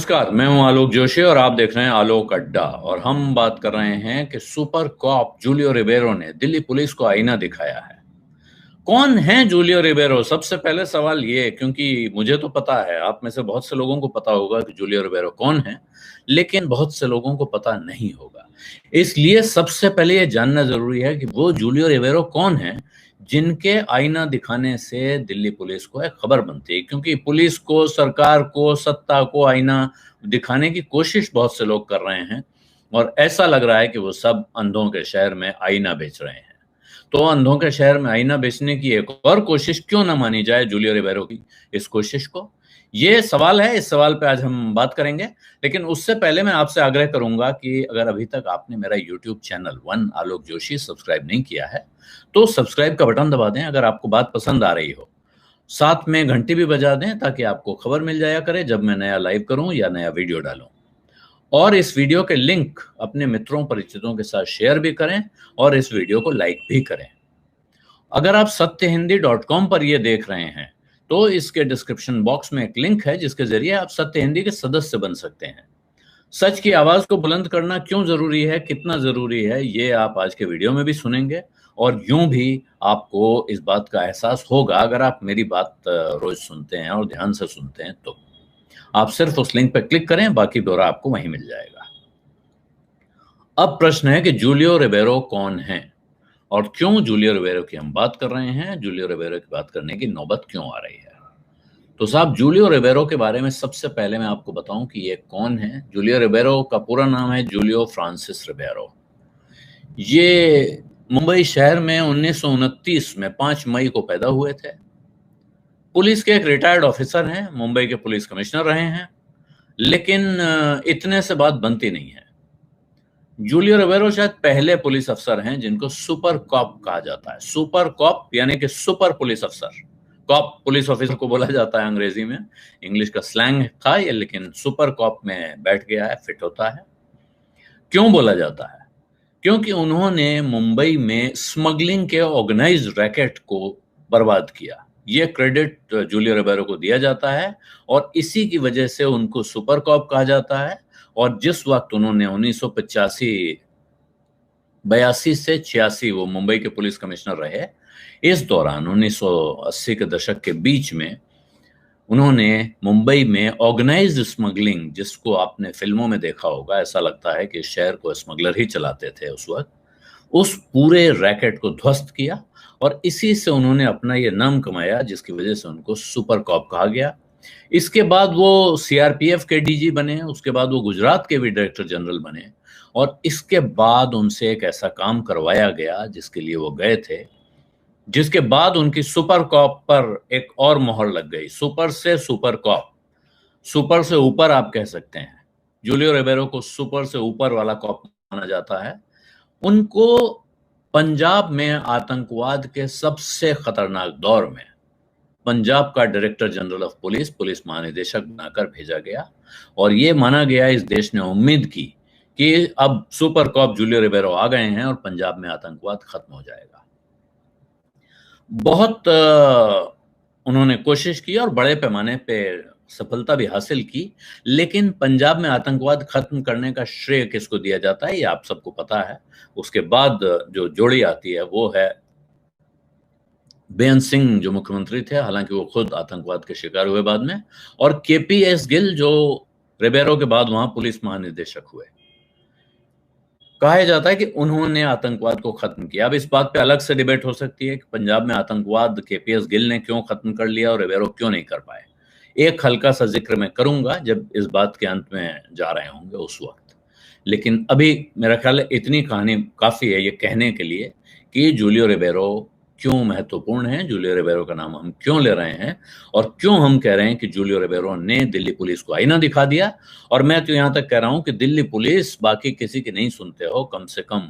नमस्कार, मैं हूं आलोक जोशी और आप देख रहे हैं आलोक अड्डा। और हम बात कर रहे हैं कि सुपर कॉप जूलियो रिबेरो ने दिल्ली पुलिस को आईना दिखाया है। कौन है जूलियो रिबेरो? सबसे पहले सवाल ये, क्योंकि मुझे तो पता है, आप में से बहुत से लोगों को पता होगा कि जूलियो रिबेरो कौन है, लेकिन बहुत से लोगों को पता नहीं होगा। इसलिए सबसे पहले ये जानना जरूरी है कि वो जूलियो रिबेरो कौन है जिनके आईना दिखाने से दिल्ली पुलिस को एक खबर बनती है। क्योंकि पुलिस को, सरकार को, सत्ता को आईना दिखाने की कोशिश बहुत से लोग कर रहे हैं और ऐसा लग रहा है कि वो सब अंधों के शहर में आईना बेच रहे हैं। तो अंधों के शहर में आईना बेचने की एक और कोशिश क्यों ना मानी जाए जूलियो रिबेरो की इस कोशिश को? ये सवाल है, इस सवाल पे आज हम बात करेंगे। लेकिन उससे पहले मैं आपसे आग्रह करूंगा कि अगर अभी तक आपने मेरा यूट्यूब चैनल वन आलोक जोशी सब्सक्राइब नहीं किया है तो सब्सक्राइब का बटन दबा दें अगर आपको बात पसंद आ रही हो। साथ में घंटी भी बजा दें ताकि आपको खबर मिल जाया करे जब मैं नया लाइव करूं या नया वीडियो डालूं। और इस वीडियो के लिंक अपने मित्रों परिचितों के साथ शेयर भी करें और इस वीडियो को लाइक भी करें। अगर आप सत्यहिंदी.com पर ये देख रहे हैं तो इसके डिस्क्रिप्शन बॉक्स में एक लिंक है जिसके जरिए आप सत्य हिंदी के सदस्य बन सकते हैं। सच की आवाज को बुलंद करना क्यों जरूरी है, कितना जरूरी है, ये आप आज के वीडियो में भी सुनेंगे। और यूं भी आपको इस बात का एहसास होगा अगर आप मेरी बात रोज सुनते हैं और ध्यान से सुनते हैं तो। आप सिर्फ उस लिंक पर क्लिक करें, बाकी ब्यौरा आपको वहीं मिल जाएगा। अब प्रश्न है कि जूलियो रिबेरो कौन है और क्यों जूलियो रिबेरो की हम बात कर रहे हैं, जूलियो रिबेरो की बात करने की नौबत क्यों आ रही है। तो साहब, जूलियो रिबेरो के बारे में सबसे पहले मैं आपको बताऊं कि ये कौन है। जूलियो रिबेरो का पूरा नाम है जूलियो फ्रांसिस रिबेरो। ये मुंबई शहर में 1929 में 5 मई को पैदा हुए थे। पुलिस के एक रिटायर्ड ऑफिसर हैं, मुंबई के पुलिस कमिश्नर रहे हैं। लेकिन इतने से बात बनती नहीं है। जूलियो रिबेरो शायद पहले पुलिस अफसर हैं जिनको सुपर कॉप कहा जाता है। सुपर कॉप यानी कि सुपर पुलिस अफसर। कॉप पुलिस ऑफिसर को बोला जाता है अंग्रेजी में, इंग्लिश का स्लैंग था ये, लेकिन सुपर कॉप में बैठ गया है, फिट होता है। क्यों बोला जाता है? क्योंकि उन्होंने मुंबई में स्मगलिंग के ऑर्गेनाइज्ड रैकेट को बर्बाद किया। ये क्रेडिट जूलियो रिबेरो को दिया जाता है और इसी की वजह से उनको सुपर कॉप कहा जाता है। और जिस वक्त उन्होंने 1982 से 86 वो मुंबई के पुलिस कमिश्नर रहे, इस दौरान 1980 के दशक के बीच में उन्होंने मुंबई में ऑर्गेनाइज्ड स्मगलिंग, जिसको आपने फिल्मों में देखा होगा, ऐसा लगता है कि शहर को स्मगलर ही चलाते थे उस वक्त, उस पूरे रैकेट को ध्वस्त किया और इसी से उन्होंने अपना ये नाम कमाया जिसकी वजह से उनको सुपर कॉप कहा गया। इसके बाद वो सीआरपीएफ के डीजी बने, उसके बाद वो गुजरात के भी डायरेक्टर जनरल बने और इसके बाद उनसे एक ऐसा काम करवाया गया जिसके लिए वो गए थे, जिसके बाद उनकी सुपर कॉप पर एक और मोहर लग गई। सुपर से सुपर कॉप, सुपर से ऊपर आप कह सकते हैं। जूलियो रिबेरो को सुपर से ऊपर वाला कॉप माना जाता है। उनको पंजाब में आतंकवाद के सबसे खतरनाक दौर में पंजाब का director general of police, police महानिदेशक बनाकर भेजा गया और ये माना गया, इस देश ने उम्मीद की कि अब सुपर कॉप जूलियो रिबेरो आ गए हैं और पंजाब में आतंकवाद खत्म हो जाएगा। बहुत उन्होंने कोशिश की और बड़े पैमाने पे सफलता भी हासिल की। लेकिन पंजाब में आतंकवाद खत्म करने का श्रेय किसको दिया जाता है ये आप सबको पता है। उसके बाद जो जोड़ी आती है वो है बेअंत सिंह, जो मुख्यमंत्री थे, हालांकि वो खुद आतंकवाद के शिकार हुए बाद में, और केपीएस गिल जो रिबेरो के बाद वहां पुलिस महानिदेशक हुए। कहा जाता है कि उन्होंने आतंकवाद को खत्म किया। अब इस बात पे अलग से डिबेट हो सकती है कि पंजाब में आतंकवाद केपीएस गिल ने क्यों खत्म कर लिया और रिबेरो क्यों नहीं कर पाए। एक हल्का सा जिक्र मैं करूंगा जब इस बात के अंत में जा रहे होंगे उस वक्त। लेकिन अभी मेरा ख्याल है इतनी कहानी काफी है ये कहने के लिए कि जूलियो रिबेरो क्यों महत्वपूर्ण है, जूलियो रिबेरो का नाम हम क्यों ले रहे हैं और क्यों हम कह रहे हैं कि जूलियो रिबेरो ने दिल्ली पुलिस को आईना दिखा दिया। और मैं तो यहां तक कह रहा हूं कि दिल्ली पुलिस बाकी किसी की नहीं सुनते हो, कम से कम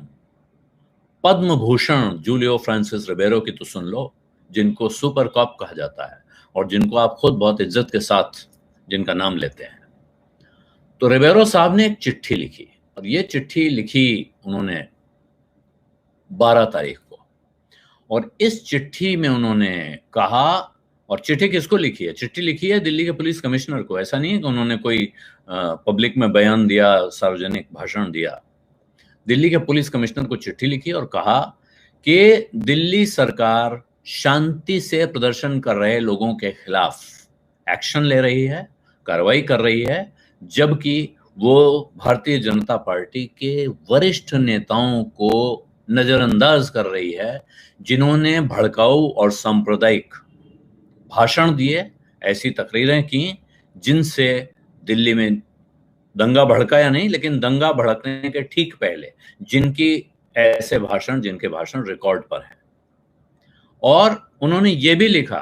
पद्म भूषण जूलियो फ्रांसिस रिबेरो की तो सुन लो, जिनको सुपर कॉप कहा जाता है और जिनको आप खुद बहुत इज्जत के साथ जिनका नाम लेते हैं। तो रिबेरो साहब ने एक चिट्ठी लिखी और ये चिट्ठी लिखी उन्होंने 12 तारीख को, और इस चिट्ठी में उन्होंने कहा और चिट्ठी किसको लिखी है? चिट्ठी लिखी है दिल्ली के पुलिस कमिश्नर को। ऐसा नहीं है कि उन्होंने कोई पब्लिक में बयान दिया, सार्वजनिक भाषण दिया। दिल्ली के पुलिस कमिश्नर को चिट्ठी लिखी और कहा कि दिल्ली सरकार शांति से प्रदर्शन कर रहे लोगों के खिलाफ एक्शन ले रही है, कार्रवाई कर रही है, जबकि वो भारतीय जनता पार्टी के वरिष्ठ नेताओं को नजरअंदाज कर रही है, जिन्होंने भड़काऊ और सांप्रदायिक भाषण दिए, ऐसी तकरीरें की, जिनसे दिल्ली में दंगा भड़का या नहीं, लेकिन दंगा भड़कने के ठीक पहले जिनके भाषण रिकॉर्ड पर हैं। और उन्होंने ये भी लिखा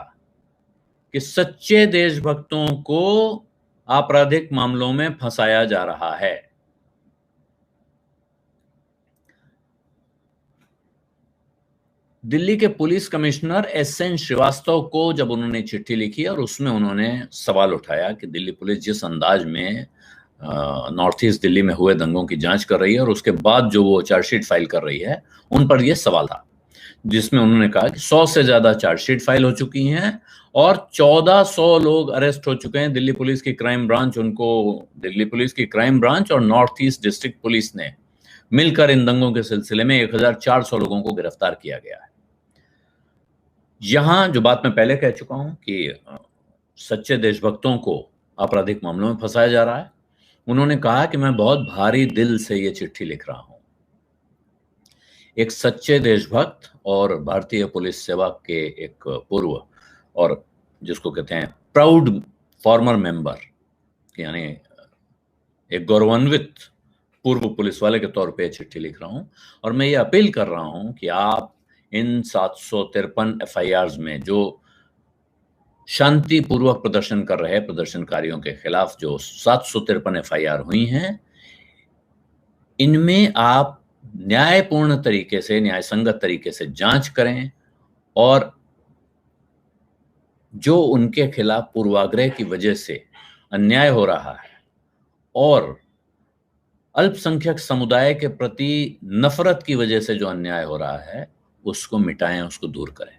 कि सच्चे देशभक्तों को आपराधिक मामलों में फंसाया जा रहा है। दिल्ली के पुलिस कमिश्नर एसएन श्रीवास्तव को जब उन्होंने चिट्ठी लिखी और उसमें उन्होंने सवाल उठाया कि दिल्ली पुलिस जिस अंदाज में नॉर्थ ईस्ट दिल्ली में हुए दंगों की जांच कर रही है और उसके बाद जो वो चार्जशीट फाइल कर रही है, उन पर यह सवाल था, जिसमें उन्होंने कहा कि 100 से ज्यादा चार्जशीट फाइल हो चुकी हैं और 1400 लोग अरेस्ट हो चुके हैं। दिल्ली पुलिस की क्राइम ब्रांच और नॉर्थ ईस्ट डिस्ट्रिक्ट पुलिस ने मिलकर इन दंगों के सिलसिले में 1400 लोगों को गिरफ्तार किया गया है। यहां जो बात मैं पहले कह चुका हूं कि सच्चे देशभक्तों को आपराधिक मामलों में फंसाया जा रहा है, उन्होंने कहा कि मैं बहुत भारी दिल से ये चिट्ठी लिख रहा हूं। एक सच्चे देशभक्त और भारतीय पुलिस सेवा के एक पूर्व और जिसको कहते हैं प्राउड फॉर्मर मेंबर, यानी एक गौरवान्वित पूर्व पुलिस वाले के तौर पे चिट्ठी लिख रहा हूं और मैं ये अपील कर रहा हूं कि आप इन 753 एफआईआर्स में जो शांतिपूर्वक प्रदर्शन कर रहे प्रदर्शनकारियों के खिलाफ जो 753 एफआईआर हुई हैं, इनमें आप न्यायपूर्ण तरीके से, न्याय संगत तरीके से जांच करें और जो उनके खिलाफ पूर्वाग्रह की वजह से अन्याय हो रहा है और अल्पसंख्यक समुदाय के प्रति नफरत की वजह से जो अन्याय हो रहा है, उसको मिटाएं, उसको दूर करें।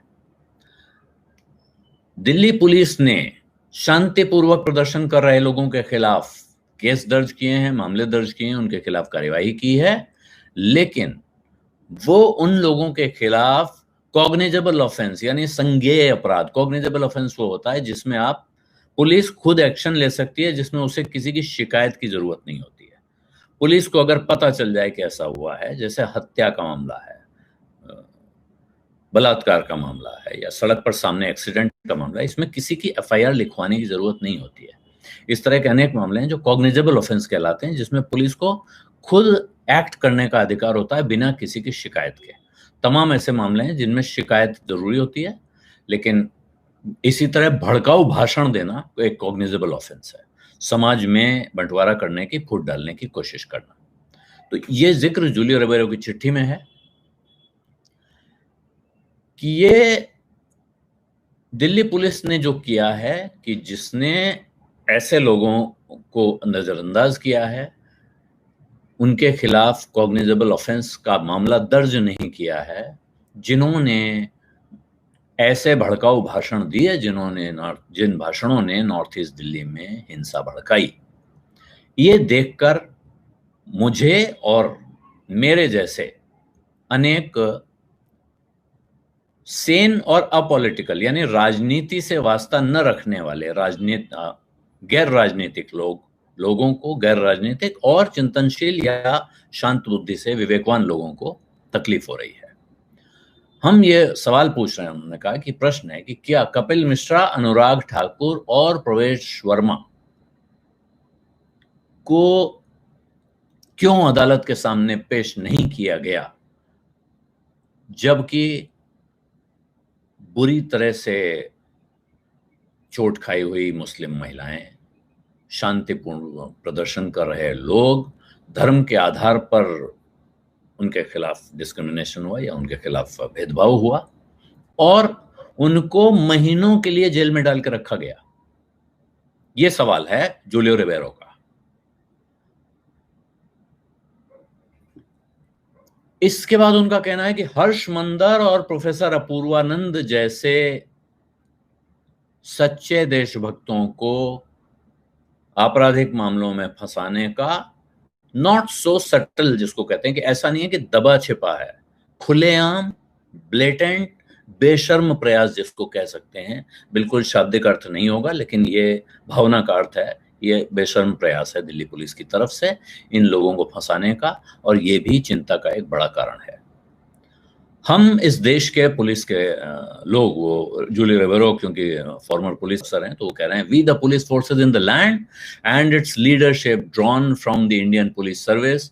दिल्ली पुलिस ने शांतिपूर्वक प्रदर्शन कर रहे लोगों के खिलाफ केस दर्ज किए हैं, मामले दर्ज किए हैं, उनके खिलाफ कार्यवाही की है, लेकिन वो उन लोगों के खिलाफ कॉग्निजेबल ऑफेंस यानी संज्ञेय अपराध, कॉग्निजेबल ऑफेंस वो होता है जिसमें आप पुलिस खुद एक्शन ले सकती है, जिसमें उसे किसी की शिकायत की जरूरत नहीं होती है। पुलिस को अगर पता चल जाए कि ऐसा हुआ है, जैसे हत्या का मामला है, बलात्कार का मामला है या सड़क पर सामने एक्सीडेंट का मामला है, इसमें किसी की एफआईआर लिखवाने की जरूरत नहीं होती है। इस तरह के अनेक मामले हैं जो कॉग्निजेबल ऑफेंस कहलाते हैं, जिसमें पुलिस को खुद एक्ट करने का अधिकार होता है बिना किसी की शिकायत के। तमाम ऐसे मामले हैं जिनमें शिकायत जरूरी होती है, लेकिन इसी तरह भड़काऊ भाषण देना एक कॉग्निजेबल ऑफेंस है, समाज में बंटवारा करने की, फूट डालने की कोशिश करना। तो ये जिक्र जूलियो रिबेरो की चिट्ठी में है कि ये दिल्ली पुलिस ने जो किया है कि जिसने ऐसे लोगों को नजरअंदाज किया है, उनके खिलाफ कॉग्निजेबल ऑफेंस का मामला दर्ज नहीं किया है, जिन्होंने ऐसे भड़काऊ भाषण दिए, जिन भाषणों ने नॉर्थ ईस्ट दिल्ली में हिंसा भड़काई। ये देखकर मुझे और मेरे जैसे अनेक सेन और अपॉलिटिकल यानी राजनीति से वास्ता न रखने वाले गैर राजनीतिक लोगों को, गैर राजनीतिक और चिंतनशील या शांत बुद्धि से विवेकवान लोगों को तकलीफ हो रही है। हम ये सवाल पूछ रहे हैं, उन्होंने कहा कि प्रश्न है कि क्या कपिल मिश्रा, अनुराग ठाकुर और प्रवेश वर्मा को क्यों अदालत के सामने पेश नहीं किया गया, जबकि बुरी तरह से चोट खाई हुई मुस्लिम महिलाएं, शांतिपूर्ण प्रदर्शन कर रहे लोग, धर्म के आधार पर उनके खिलाफ डिस्क्रिमिनेशन हुआ या उनके खिलाफ भेदभाव हुआ और उनको महीनों के लिए जेल में डाल के रखा गया। यह सवाल है जूलियो रिबेरो का। इसके बाद उनका कहना है कि हर्ष मंदर और प्रोफेसर अपूर्वानंद जैसे सच्चे देशभक्तों को आपराधिक मामलों में फंसाने का नॉट सो सटल, जिसको कहते हैं कि ऐसा नहीं है कि दबा छिपा है, खुलेआम, ब्लेटेंट, बेशर्म प्रयास जिसको कह सकते हैं, बिल्कुल शाब्दिक अर्थ नहीं होगा लेकिन ये भावना का अर्थ है, ये बेशर्म प्रयास है दिल्ली पुलिस की तरफ से इन लोगों को फंसाने का, और ये भी चिंता का एक बड़ा कारण है। हम इस देश के पुलिस के लोग, वो जूली रिबेरो क्योंकि फॉर्मर पुलिस अफसर हैं, तो वो कह रहे हैं, we the police forces in the land and its leadership drawn from the Indian police service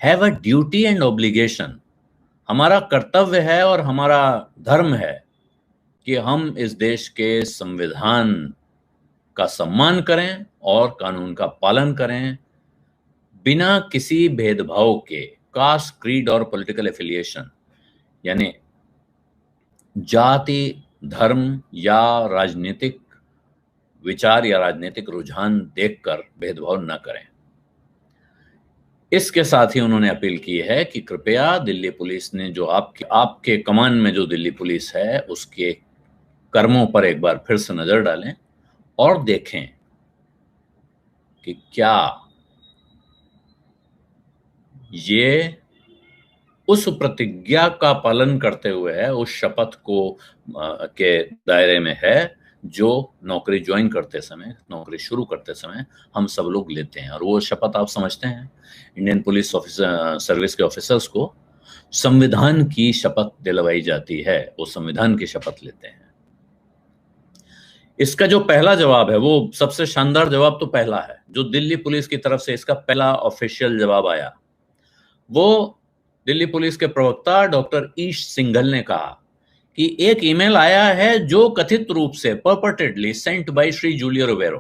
have a duty and obligation. हमारा कर्तव्य है और हमारा धर्म है कि हम इस देश के संविधान का सम्मान करें और कानून का पालन करें, बिना किसी भेदभाव के, कास्ट, क्रीड और पॉलिटिकल एफिलिएशन, यानी जाति, धर्म या राजनीतिक विचार या राजनीतिक रुझान देखकर भेदभाव न करें। इसके साथ ही उन्होंने अपील की है कि कृपया दिल्ली पुलिस ने जो आपके कमान में जो दिल्ली पुलिस है उसके कर्मों पर एक बार फिर से नजर डालें और देखें कि क्या ये उस प्रतिज्ञा का पालन करते हुए है, उस शपथ को के दायरे में है जो नौकरी ज्वाइन करते समय, नौकरी शुरू करते समय हम सब लोग लेते हैं। और वो शपथ आप समझते हैं, इंडियन पुलिस ऑफिसर सर्विस के ऑफिसर्स को संविधान की शपथ दिलवाई जाती है, वो संविधान की शपथ लेते हैं। इसका जो पहला जवाब है, वो सबसे शानदार जवाब तो पहला है, जो दिल्ली पुलिस की तरफ से इसका पहला ऑफिशियल जवाब आया, वो दिल्ली पुलिस के प्रवक्ता डॉक्टर ईश सिंघल ने कहा कि एक ईमेल आया है जो कथित रूप से purportedly sent by Shri Julio Ribeiro,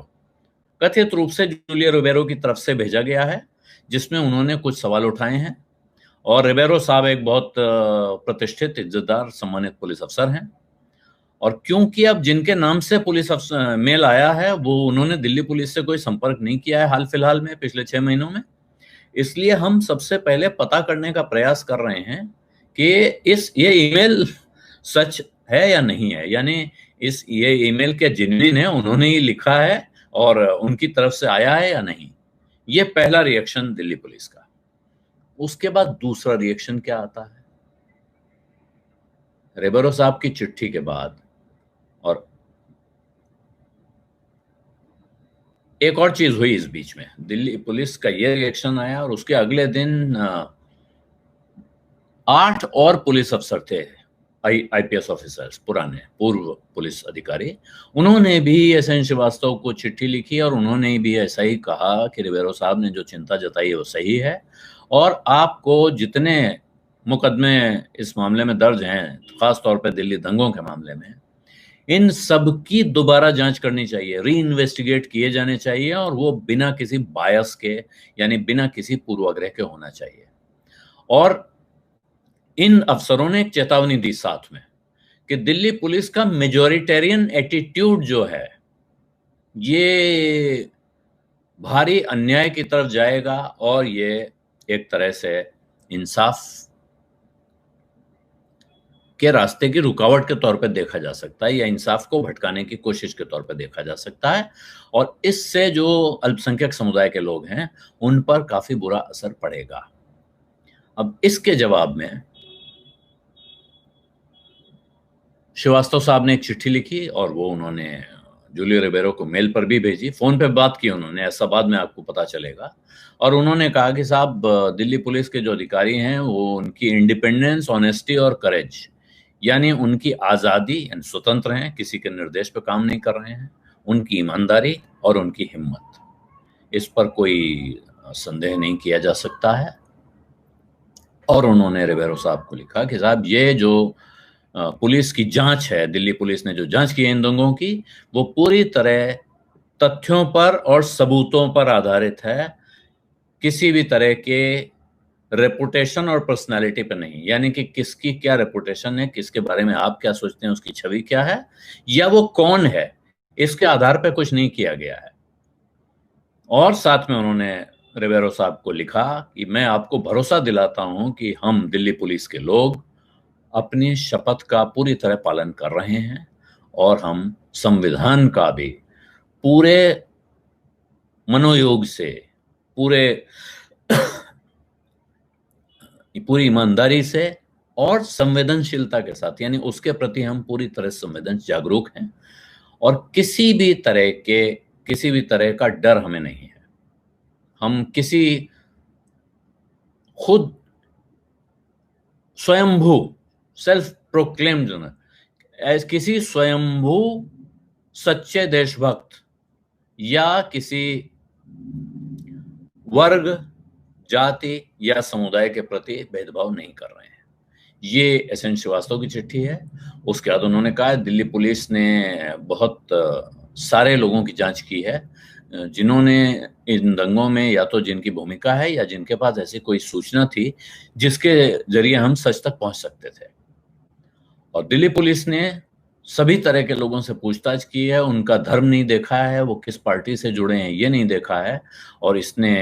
कथित रूप से जूलियो रिबेरो की तरफ से भेजा गया है, जिसमें उन्होंने कुछ सवाल उठाए हैं। और रिबेरो साहब एक बहुत प्रतिष्ठित, इज्जतदार, सम्मानित पुलिस अफसर हैं, और क्योंकि अब जिनके नाम से पुलिस मेल आया है वो उन्होंने दिल्ली पुलिस से कोई संपर्क नहीं किया है हाल फिलहाल में, पिछले 6 महीनों में, इसलिए हम सबसे पहले पता करने का प्रयास कर रहे हैं कि ये ईमेल सच है या नहीं है, यानी ये ईमेल क्या जेन्युइन है, उन्होंने ही लिखा है और उनकी तरफ से आया है या नहीं। ये पहला रिएक्शन दिल्ली पुलिस का। उसके बाद दूसरा रिएक्शन क्या आता है, रिबेरो साहब की चिट्ठी के बाद, और एक और चीज हुई इस बीच में, दिल्ली पुलिस का ये रिएक्शन आया और उसके अगले दिन 8 और पुलिस अफसर थे, आईपीएस ऑफिसर्स, पूर्व पुलिस अधिकारी, उन्होंने भी एसएन श्रीवास्तव को चिट्ठी लिखी और उन्होंने भी ऐसा ही कहा कि रिबेरो साहब ने जो चिंता जताई है वो सही है, और आपको जितने मुकदमे इस मामले में दर्ज हैं, खासतौर पर दिल्ली दंगों के मामले में, इन सब की दोबारा जांच करनी चाहिए, री इन्वेस्टिगेट किए जाने चाहिए, और वो बिना किसी बायस के, यानी बिना किसी पूर्वाग्रह के होना चाहिए। और इन अफसरों ने एक चेतावनी दी साथ में कि दिल्ली पुलिस का मेजॉरिटेरियन एटीट्यूड जो है ये भारी अन्याय की तरफ जाएगा, और ये एक तरह से इंसाफ के रास्ते की रुकावट के तौर पर देखा जा सकता है, या इंसाफ को भटकाने की कोशिश के तौर पर देखा जा सकता है, और इससे जो अल्पसंख्यक समुदाय के लोग हैं उन पर काफी बुरा असर पड़ेगा। अब इसके जवाब में श्रीवास्तव साहब ने एक चिट्ठी लिखी और वो उन्होंने जूलियो रिबेरो को मेल पर भी भेजी, फोन पे बात की उन्होंने, ऐसा बाद में आपको पता चलेगा। और उन्होंने कहा कि साहब, दिल्ली पुलिस के जो अधिकारी हैं वो उनकी इंडिपेंडेंस, ऑनेस्टी और करेज, यानी उनकी आज़ादी, यानी स्वतंत्र हैं, किसी के निर्देश पर काम नहीं कर रहे हैं, उनकी ईमानदारी और उनकी हिम्मत, इस पर कोई संदेह नहीं किया जा सकता है। और उन्होंने रिबेरो साहब को लिखा कि साहब, ये जो पुलिस की जांच है, दिल्ली पुलिस ने जो जांच की है इन दंगों की, वो पूरी तरह तथ्यों पर और सबूतों पर आधारित है, किसी भी तरह के रेपुटेशन और पर्सनालिटी पे नहीं, यानी कि किसकी क्या रेपुटेशन है, किसके बारे में आप क्या सोचते हैं, उसकी छवि क्या है, या वो कौन है, इसके आधार पर कुछ नहीं किया गया है। और साथ में उन्होंने रिबेरो साहब को लिखा कि मैं आपको भरोसा दिलाता हूं कि हम दिल्ली पुलिस के लोग अपनी शपथ का पूरी तरह पालन कर रहे हैं, और हम संविधान का भी पूरे मनोयोग से, पूरी ईमानदारी से और संवेदनशीलता के साथ, यानी उसके प्रति हम पूरी तरह संवेदनशील जागरूक हैं और किसी भी तरह का डर हमें नहीं है। हम खुद स्वयंभू सेल्फ प्रोक्लेम्ड किसी स्वयंभू सच्चे देशभक्त या किसी वर्ग, जाति या समुदाय के प्रति भेदभाव नहीं कर रहे हैं। ये एसएन श्रीवास्तव की चिट्ठी है। उसके बाद उन्होंने कहा दिल्ली पुलिस ने बहुत सारे लोगों की जांच की है जिन्होंने इन दंगों में या तो जिनकी भूमिका है या जिनके पास ऐसी कोई सूचना थी जिसके जरिए हम सच तक पहुंच सकते थे। और दिल्ली पुलिस ने सभी तरह के लोगों से पूछताछ की है, उनका धर्म नहीं देखा है, वो किस पार्टी से जुड़े हैं ये नहीं देखा है, और इसने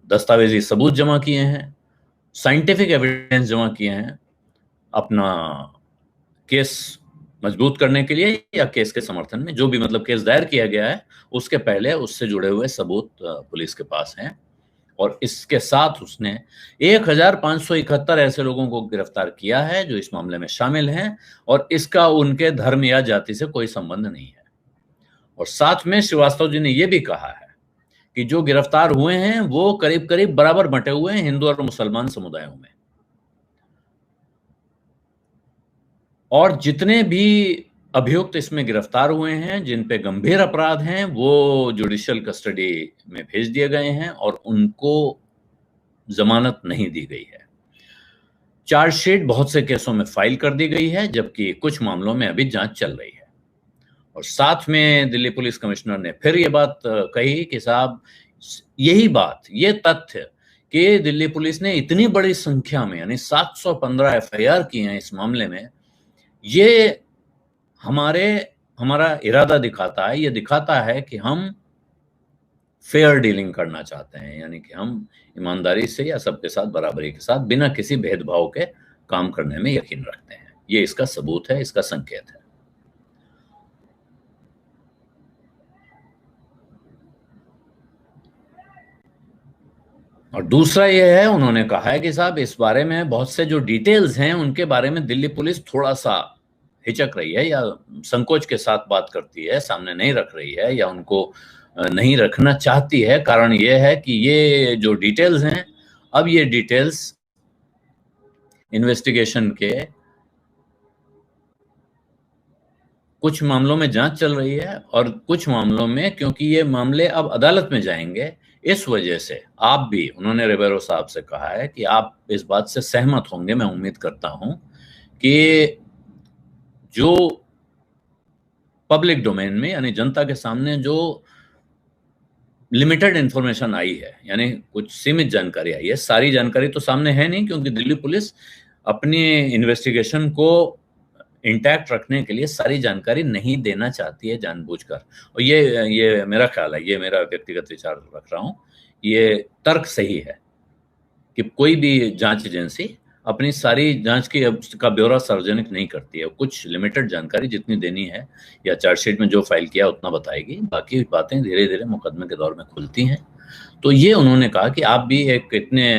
दस्तावेजी सबूत जमा किए हैं, साइंटिफिक एविडेंस जमा किए हैं अपना केस मजबूत करने के लिए या केस के समर्थन में। जो भी मतलब केस दायर किया गया है उसके पहले उससे जुड़े हुए सबूत पुलिस के पास हैं। और इसके साथ उसने 1571 ऐसे लोगों को गिरफ्तार किया है जो इस मामले में शामिल हैं और इसका उनके धर्म या जाति से कोई संबंध नहीं है। और साथ में श्रीवास्तव जी ने यह भी कहा है कि जो गिरफ्तार हुए हैं वो करीब करीब बराबर बंटे हुए हैं हिंदू और मुसलमान समुदायों में, और जितने भी अभियुक्त इसमें गिरफ्तार हुए हैं जिन पे गंभीर अपराध हैं वो जुडिशियल कस्टडी में भेज दिए गए हैं और उनको जमानत नहीं दी गई है। चार्जशीट बहुत से केसों में फाइल कर दी गई है जबकि कुछ मामलों में अभी जांच चल रही है। और साथ में दिल्ली पुलिस कमिश्नर ने फिर ये बात कही कि साहब ये तथ्य कि दिल्ली पुलिस ने इतनी बड़ी संख्या में यानी 715 एफआईआर की हैं इस मामले में, ये हमारा इरादा दिखाता है, ये दिखाता है कि हम फेयर डीलिंग करना चाहते हैं, यानी कि हम ईमानदारी से या सबके साथ बराबरी के साथ बिना किसी भेदभाव के काम करने में यकीन रखते हैं। ये इसका सबूत है, इसका संकेत है। और दूसरा ये है, उन्होंने कहा है कि साहब इस बारे में बहुत से जो डिटेल्स हैं उनके बारे में दिल्ली पुलिस थोड़ा सा हिचक रही है या संकोच के साथ बात करती है, सामने नहीं रख रही है या उनको नहीं रखना चाहती है। कारण ये है कि ये जो डिटेल्स हैं, अब ये डिटेल्स इन्वेस्टिगेशन के कुछ मामलों में जांच चल रही है और कुछ मामलों में, क्योंकि ये मामले अब अदालत में जाएंगे, इस वजह से आप भी, उन्होंने रिबेरो साहब से कहा है कि आप इस बात से सहमत होंगे, मैं उम्मीद करता हूं, कि जो पब्लिक डोमेन में यानी जनता के सामने जो लिमिटेड इंफॉर्मेशन आई है, यानी कुछ सीमित जानकारी आई है, सारी जानकारी तो सामने है नहीं क्योंकि दिल्ली पुलिस अपनी इन्वेस्टिगेशन को इंटैक्ट रखने के लिए सारी जानकारी नहीं देना चाहती है जानबूझकर। और ये मेरा ख्याल है, ये मेरा व्यक्तिगत विचार रख रहा हूं, ये तर्क सही है कि कोई भी जांच एजेंसी अपनी सारी जांच का ब्यौरा सार्वजनिक नहीं करती है। कुछ लिमिटेड जानकारी जितनी देनी है या चार्जशीट में जो फाइल किया उतना बताएगी, बाकी बातें धीरे धीरे मुकदमे के दौर में खुलती हैं। तो ये उन्होंने कहा कि आप भी एक इतने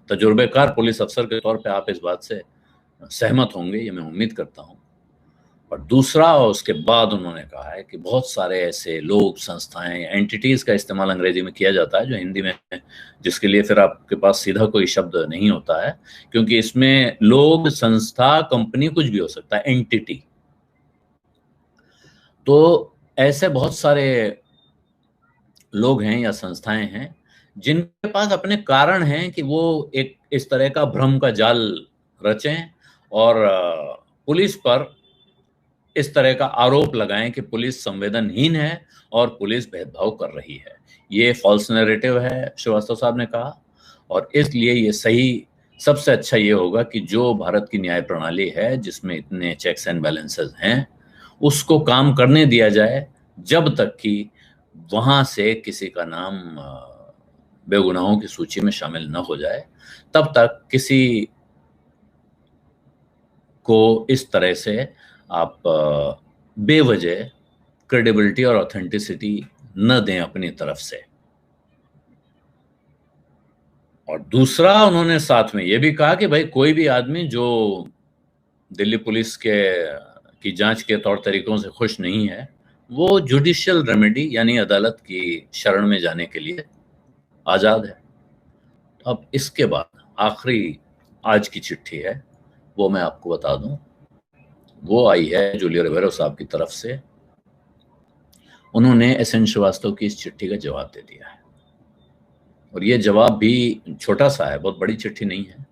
तजुर्बेकार पुलिस अफसर के तौर पे आप इस बात से सहमत होंगे, ये मैं उम्मीद करता हूं। और दूसरा, उसके बाद उन्होंने कहा है कि बहुत सारे ऐसे लोग, संस्थाएं, एंटिटीज का इस्तेमाल अंग्रेजी में किया जाता है जो हिंदी में, जिसके लिए फिर आपके पास सीधा कोई शब्द नहीं होता है, क्योंकि इसमें लोग, संस्था, कंपनी कुछ भी हो सकता है, एंटिटी। तो ऐसे बहुत सारे लोग हैं या संस्थाएं हैं जिनके पास अपने कारण हैं कि वो एक इस तरह का भ्रम का जाल रचें और पुलिस पर इस तरह का आरोप लगाएं कि पुलिस संवेदनहीन है और पुलिस भेदभाव कर रही है। ये फॉल्स नैरेटिव है, श्रीवास्तव साहब ने कहा, और इसलिए ये सही, सबसे अच्छा ये होगा कि जो भारत की न्याय प्रणाली है जिसमें इतने चेक्स एंड बैलेंसेस हैं, उसको काम करने दिया जाए जब तक कि वहां से किसी का नाम बेगुनाहों की सूची में शामिल न हो जाए। तब तक किसी को इस तरह से आप बेवजह क्रेडिबिलिटी और ऑथेंटिसिटी न दें अपनी तरफ से। और दूसरा, उन्होंने साथ में यह भी कहा कि भाई कोई भी आदमी जो दिल्ली पुलिस की जांच के तौर तरीकों से खुश नहीं है, वो जुडिशियल रेमेडी यानी अदालत की शरण में जाने के लिए आजाद है। अब इसके बाद आखिरी आज की चिट्ठी है, वो मैं आपको बता दूं। वो आई है जूलियो रिबेरो साहब की तरफ से। उन्होंने एसएन श्रीवास्तव की इस चिट्ठी का जवाब दे दिया है, और ये जवाब भी छोटा सा है, बहुत बड़ी चिट्ठी नहीं है।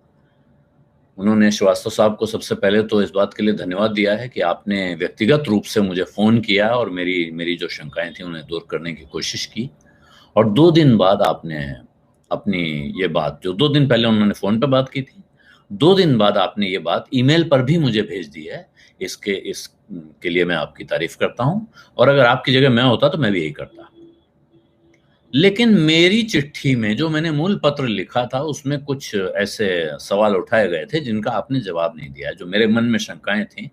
उन्होंने श्रीवास्तव साहब को सबसे पहले तो इस बात के लिए धन्यवाद दिया है कि आपने व्यक्तिगत रूप से मुझे फ़ोन किया और मेरी जो शंकाएं थी उन्हें दूर करने की कोशिश की। और 2 दिन बाद आपने अपनी ये बात, जो 2 दिन पहले उन्होंने फ़ोन पे बात की थी, 2 दिन बाद आपने ये बात ईमेल पर भी मुझे भेज दी है। इसके लिए मैं आपकी तारीफ करता हूँ, और अगर आपकी जगह मैं होता तो मैं भी यही करता। लेकिन मेरी चिट्ठी में जो मैंने मूल पत्र लिखा था, उसमें कुछ ऐसे सवाल उठाए गए थे जिनका आपने जवाब नहीं दिया। जो मेरे मन में शंकाएं थी,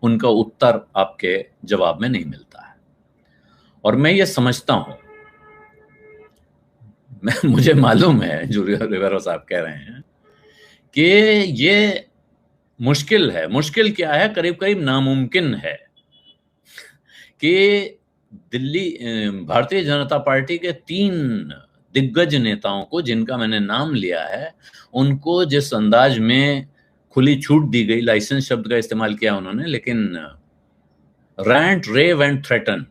उनका उत्तर आपके जवाब में नहीं मिलता है। और मैं ये समझता हूं, मुझे मालूम है जूलियो रिबेरो साहब कह रहे हैं कि ये मुश्किल है। मुश्किल क्या है? करीब करीब नामुमकिन है कि दिल्ली भारतीय जनता पार्टी के 3 दिग्गज नेताओं को, जिनका मैंने नाम लिया है, उनको जिस अंदाज में खुली छूट दी गई, लाइसेंस शब्द का इस्तेमाल किया उन्होंने, लेकिन रैंट, रेव एंड थ्रेटन,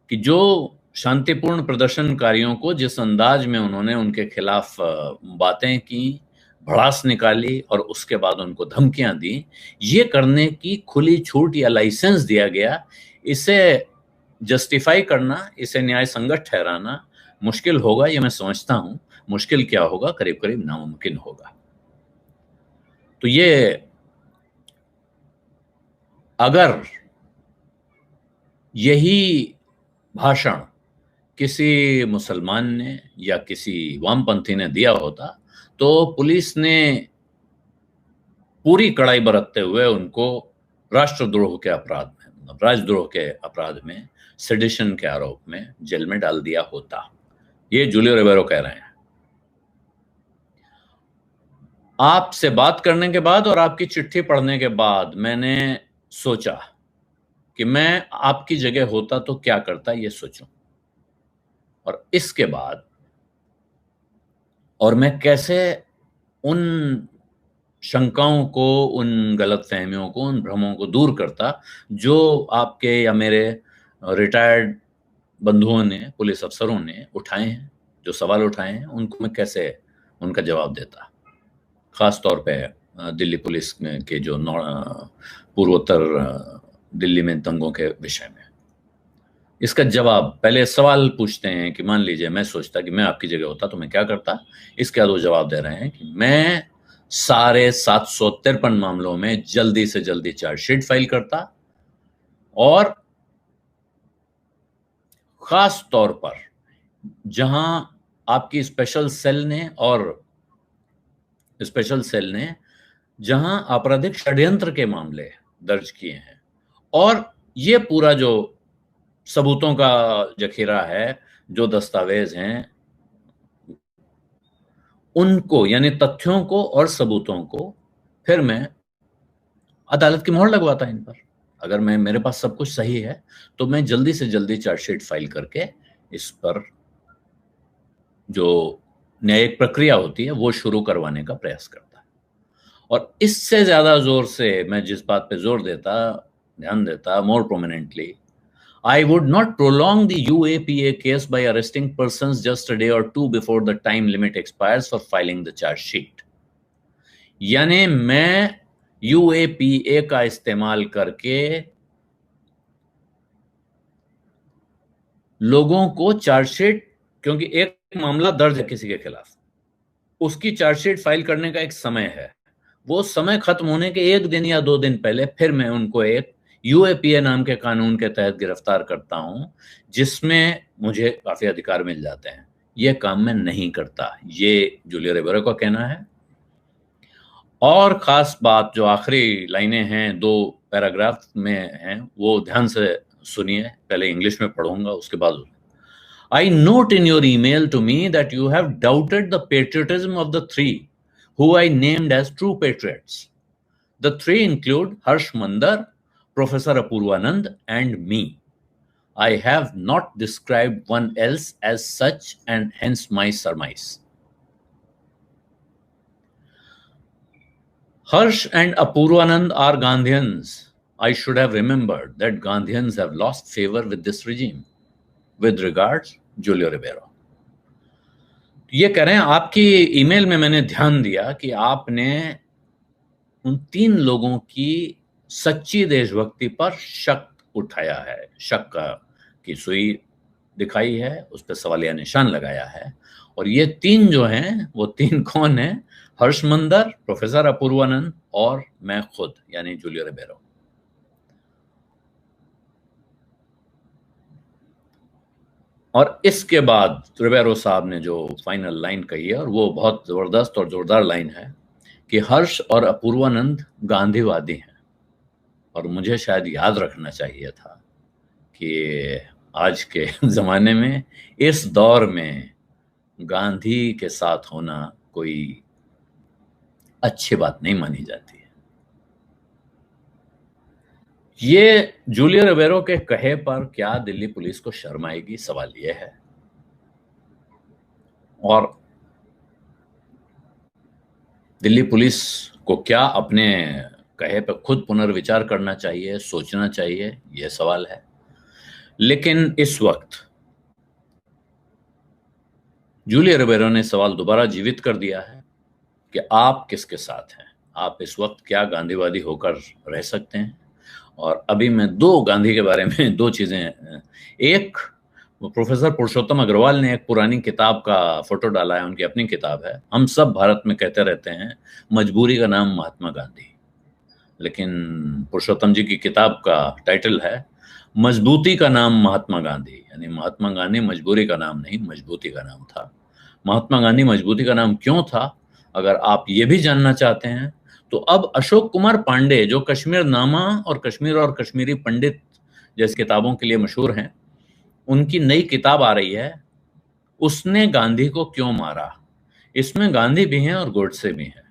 कि जो शांतिपूर्ण प्रदर्शनकारियों को जिस अंदाज में उन्होंने उनके खिलाफ बातें की, भड़ास निकाली और उसके बाद उनको धमकियां दी, ये करने की खुली छूट या लाइसेंस दिया गया, इसे जस्टिफाई करना, इसे न्याय संगत ठहराना मुश्किल होगा। ये मैं समझता हूं। मुश्किल क्या होगा? करीब करीब नामुमकिन होगा। तो ये, अगर यही भाषण किसी मुसलमान ने या किसी वामपंथी ने दिया होता, तो पुलिस ने पूरी कड़ाई बरतते हुए उनको राष्ट्रद्रोह के अपराध में, मतलब राजद्रोह के अपराध में, सेडिशन के आरोप में जेल में डाल दिया होता। ये जूलियो रिबेरो कह रहे हैं। आपसे बात करने के बाद और आपकी चिट्ठी पढ़ने के बाद मैंने सोचा कि मैं आपकी जगह होता तो क्या करता, ये सोचूं। और इसके बाद, और मैं कैसे उन शंकाओं को, उन गलतफहमियों को, उन भ्रमों को दूर करता जो आपके या मेरे रिटायर्ड बंधुओं ने, पुलिस अफसरों ने उठाए हैं, जो सवाल उठाए हैं, उनको मैं कैसे उनका जवाब देता। खास तौर पे दिल्ली पुलिस के जो पूर्वोत्तर दिल्ली में दंगों के विषय में। इसका जवाब, पहले सवाल पूछते हैं कि मान लीजिए मैं सोचता कि मैं आपकी जगह होता तो मैं क्या करता। इसके बाद वो जवाब दे रहे हैं कि मैं सारे 753 मामलों में जल्दी से जल्दी चार्जशीट फाइल करता, और खास तौर पर जहां आपकी स्पेशल सेल ने जहां आपराधिक षड्यंत्र के मामले दर्ज किए हैं, और ये पूरा जो सबूतों का जखीरा है, जो दस्तावेज हैं, उनको, यानी तथ्यों को और सबूतों को, फिर मैं अदालत की मोहर लगवाता इन पर। अगर मेरे पास सब कुछ सही है तो मैं जल्दी से जल्दी चार्जशीट फाइल करके इस पर जो न्यायिक प्रक्रिया होती है वो शुरू करवाने का प्रयास करता है। और इससे ज्यादा जोर से मैं जिस बात पे ध्यान देता मोर prominently, I would not prolong the UAPA case by arresting persons just a day or two before the time limit expires for filing the charge sheet. यानी मैं UAPA का इस्तेमाल करके लोगों को चार्जशीट, क्योंकि एक मामला दर्ज है किसी के खिलाफ, उसकी चार्जशीट फाइल करने का एक समय है, वो समय खत्म होने के 1 दिन या 2 दिन पहले फिर मैं उनको एक UAPA नाम के कानून के तहत गिरफ्तार करता हूं, जिसमें मुझे काफी अधिकार मिल जाते हैं। यह काम मैं नहीं करता, ये जूलियो रिबेरो का कहना है। और खास बात, जो आखिरी लाइनें हैं 2 पैराग्राफ में हैं वो ध्यान से सुनिए, पहले इंग्लिश में पढ़ूंगा उसके बाद। I note in your email to me that you have doubted the patriotism of the three who I named as true patriots. The three include Harsh Mandar, Professor Apurvanand, and me. I have not described one else as such, and hence my surmise. Harsh and Apurvanand are Gandhians. I should have remembered that Gandhians have lost favor with this regime. With regards, Julio Ribeiro. ये कह रहे हैं आपकी email में मैंने ध्यान दिया कि आपने उन 3 लोगों की सच्ची देशभक्ति पर शक उठाया है, शक की सुई दिखाई है, उस पर सवालिया निशान लगाया है। और ये 3 जो हैं वो 3 कौन हैं? हर्ष मंदर, प्रोफेसर अपूर्वानंद और मैं खुद, यानी जूलियो रिबेरो। और इसके बाद रिबेरो साहब ने जो फाइनल लाइन कही है, और वो बहुत जबरदस्त और जोरदार लाइन है कि हर्ष और अपूर्वानंद गांधीवादी हैं। और मुझे शायद याद रखना चाहिए था कि आज के जमाने में, इस दौर में गांधी के साथ होना कोई अच्छी बात नहीं मानी जाती है। ये जूलियो रिबेरो के कहे पर क्या दिल्ली पुलिस को शर्म आएगी, सवाल यह है। और दिल्ली पुलिस को क्या अपने कहे पर खुद पुनर्विचार करना चाहिए, सोचना चाहिए, यह सवाल है। लेकिन इस वक्त जूलियो रिबेरो ने सवाल दोबारा जीवित कर दिया है कि आप किसके साथ हैं, आप इस वक्त क्या गांधीवादी होकर रह सकते हैं। और अभी मैं 2 गांधी के बारे में 2 चीजें, एक प्रोफेसर पुरुषोत्तम अग्रवाल ने एक पुरानी किताब का फोटो डाला है, उनकी अपनी किताब है। हम सब भारत में कहते रहते हैं मजबूरी का नाम महात्मा गांधी, लेकिन पुरुषोत्तम जी की किताब का टाइटल है मजबूती का नाम महात्मा गांधी, यानी महात्मा गांधी मजबूरी का नाम नहीं, मजबूती का नाम था। महात्मा गांधी मजबूती का नाम क्यों था, अगर आप ये भी जानना चाहते हैं तो अब अशोक कुमार पांडे, जो कश्मीर नामा और कश्मीरी पंडित जैसी किताबों के लिए मशहूर हैं, उनकी नई किताब आ रही है, उसने गांधी को क्यों मारा। इसमें गांधी भी हैं और गोडसे भी हैं,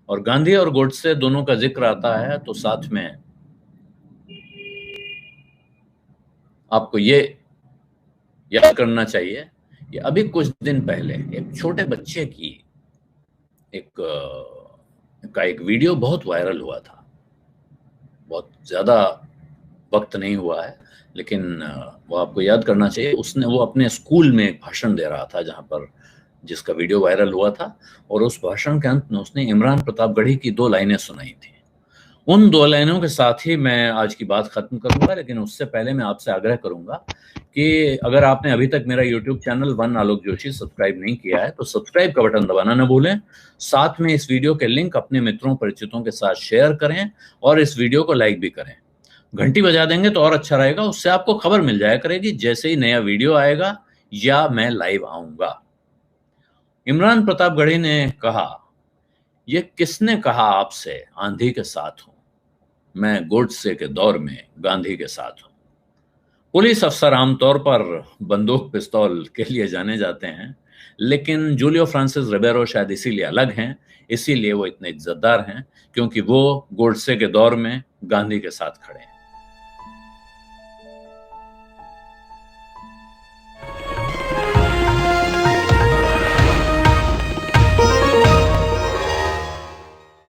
और गांधी और गोडसे दोनों का जिक्र आता है तो साथ में आपको ये याद करना चाहिए कि अभी कुछ दिन पहले एक छोटे बच्चे की एक वीडियो बहुत वायरल हुआ था। बहुत ज्यादा वक्त नहीं हुआ है, लेकिन वो आपको याद करना चाहिए। वो अपने स्कूल में एक भाषण दे रहा था जिसका वीडियो वायरल हुआ था, और उस भाषण के अंत में उसने इमरान प्रतापगढ़ी की 2 लाइनें सुनाई थी। उन 2 लाइनों के साथ ही मैं आज की बात खत्म करूंगा, लेकिन उससे पहले मैं आपसे आग्रह करूंगा कि अगर आपने अभी तक मेरा YouTube चैनल वन आलोक जोशी सब्सक्राइब नहीं किया है तो सब्सक्राइब का बटन दबाना न भूलें। साथ में इस वीडियो के लिंक अपने मित्रों परिचितों के साथ शेयर करें और इस वीडियो को लाइक भी करें। घंटी बजा देंगे तो और अच्छा रहेगा, उससे आपको खबर मिल जाया करेगी जैसे ही नया वीडियो आएगा या मैं लाइव आऊंगा। इमरान प्रतापगढ़ी ने कहा, ये किसने कहा आपसे आंधी के साथ हूं, मैं गोडसे के दौर में गांधी के साथ हूं। पुलिस अफसर आमतौर पर बंदूक पिस्तौल के लिए जाने जाते हैं, लेकिन जूलियो फ्रांसिस रिबेरो शायद इसीलिए अलग हैं, इसीलिए वो इतने इज्जतदार हैं, क्योंकि वो गोडसे के दौर में गांधी के साथ खड़े हैं।